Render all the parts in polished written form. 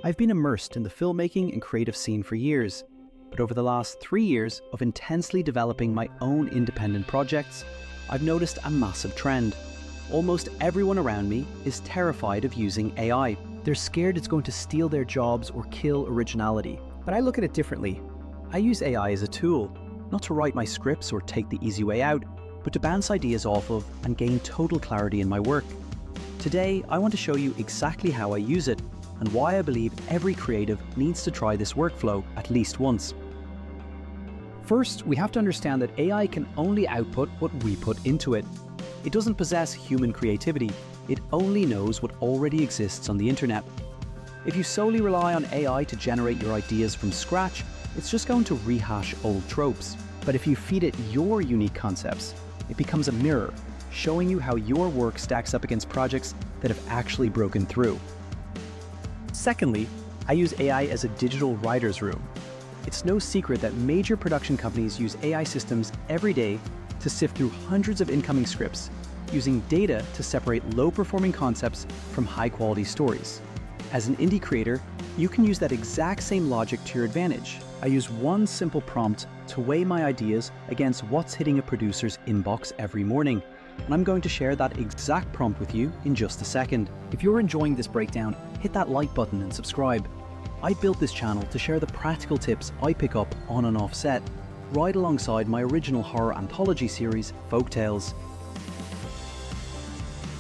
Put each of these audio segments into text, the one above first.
I've been immersed in the filmmaking and creative scene for years, but over the last 3 years of intensely developing my own independent projects, I've noticed a massive trend. Almost everyone around me is terrified of using AI. They're scared it's going to steal their jobs or kill originality. But I look at it differently. I use AI as a tool, not to write my scripts or take the easy way out, but to bounce ideas off of and gain total clarity in my work. Today, I want to show you exactly how I use it and why I believe every creative needs to try this workflow at least once. First, we have to understand that AI can only output what we put into it. It doesn't possess human creativity. It only knows what already exists on the internet. If you solely rely on AI to generate your ideas from scratch, it's just going to rehash old tropes. But if you feed it your unique concepts, it becomes a mirror, showing you how your work stacks up against projects that have actually broken through. Secondly, I use AI as a digital writer's room. It's no secret that major production companies use AI systems every day to sift through hundreds of incoming scripts, using data to separate low-performing concepts from high-quality stories. As an indie creator, you can use that exact same logic to your advantage. I use one simple prompt to weigh my ideas against what's hitting a producer's inbox every morning. And I'm going to share that exact prompt with you in just a second. If you're enjoying this breakdown, hit that like button and subscribe. I built this channel to share the practical tips I pick up on and off set, right alongside my original horror anthology series, Folk Tales.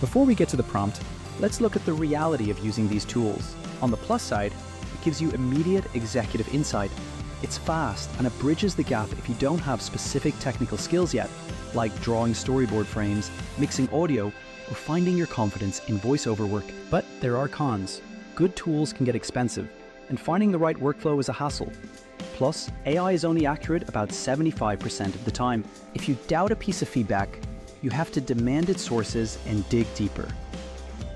Before we get to the prompt, let's look at the reality of using these tools. On the plus side, it gives you immediate executive insight. It's fast and it bridges the gap if you don't have specific technical skills yet, like drawing storyboard frames, mixing audio, or finding your confidence in voiceover work. But there are cons. Good tools can get expensive, and finding the right workflow is a hassle. Plus, AI is only accurate about 75% of the time. If you doubt a piece of feedback, you have to demand its sources and dig deeper.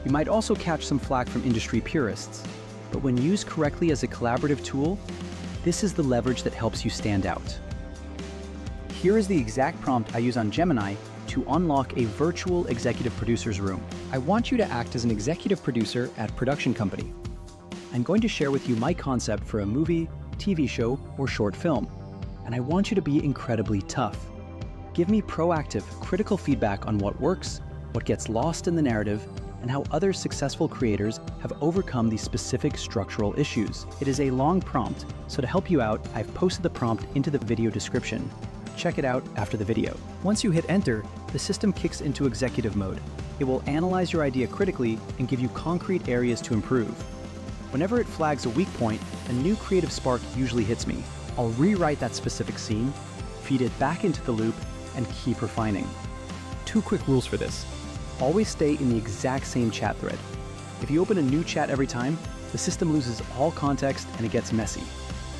You might also catch some flack from industry purists, but when used correctly as a collaborative tool, this is the leverage that helps you stand out. Here is the exact prompt I use on Gemini to unlock a virtual executive producer's room. I want you to act as an executive producer at a production company. I'm going to share with you my concept for a movie, TV show, or short film, and I want you to be incredibly tough. Give me proactive, critical feedback on what works, what gets lost in the narrative, and how other successful creators have overcome these specific structural issues. It is a long prompt, so to help you out, I've posted the prompt into the video description. Check it out after the video. Once you hit enter, the system kicks into executive mode. It will analyze your idea critically and give you concrete areas to improve. Whenever it flags a weak point, a new creative spark usually hits me. I'll rewrite that specific scene, feed it back into the loop, and keep refining. 2 quick rules for this. Always stay in the exact same chat thread. If you open a new chat every time, the system loses all context and it gets messy.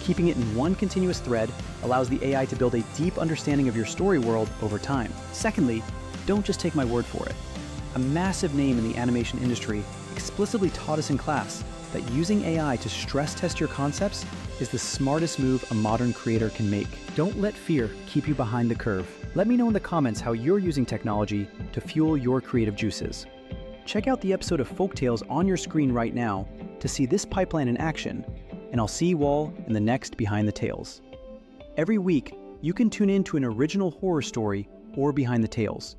Keeping it in one continuous thread allows the AI to build a deep understanding of your story world over time. Secondly, don't just take my word for it. A massive name in the animation industry explicitly taught us in class that using AI to stress test your concepts is the smartest move a modern creator can make. Don't let fear keep you behind the curve. Let me know in the comments how you're using technology to fuel your creative juices. Check out the episode of Folk Tales on your screen right now to see this pipeline in action, and I'll see you all in the next Behind the Tales. Every week, you can tune in to an original horror story or Behind the Tales.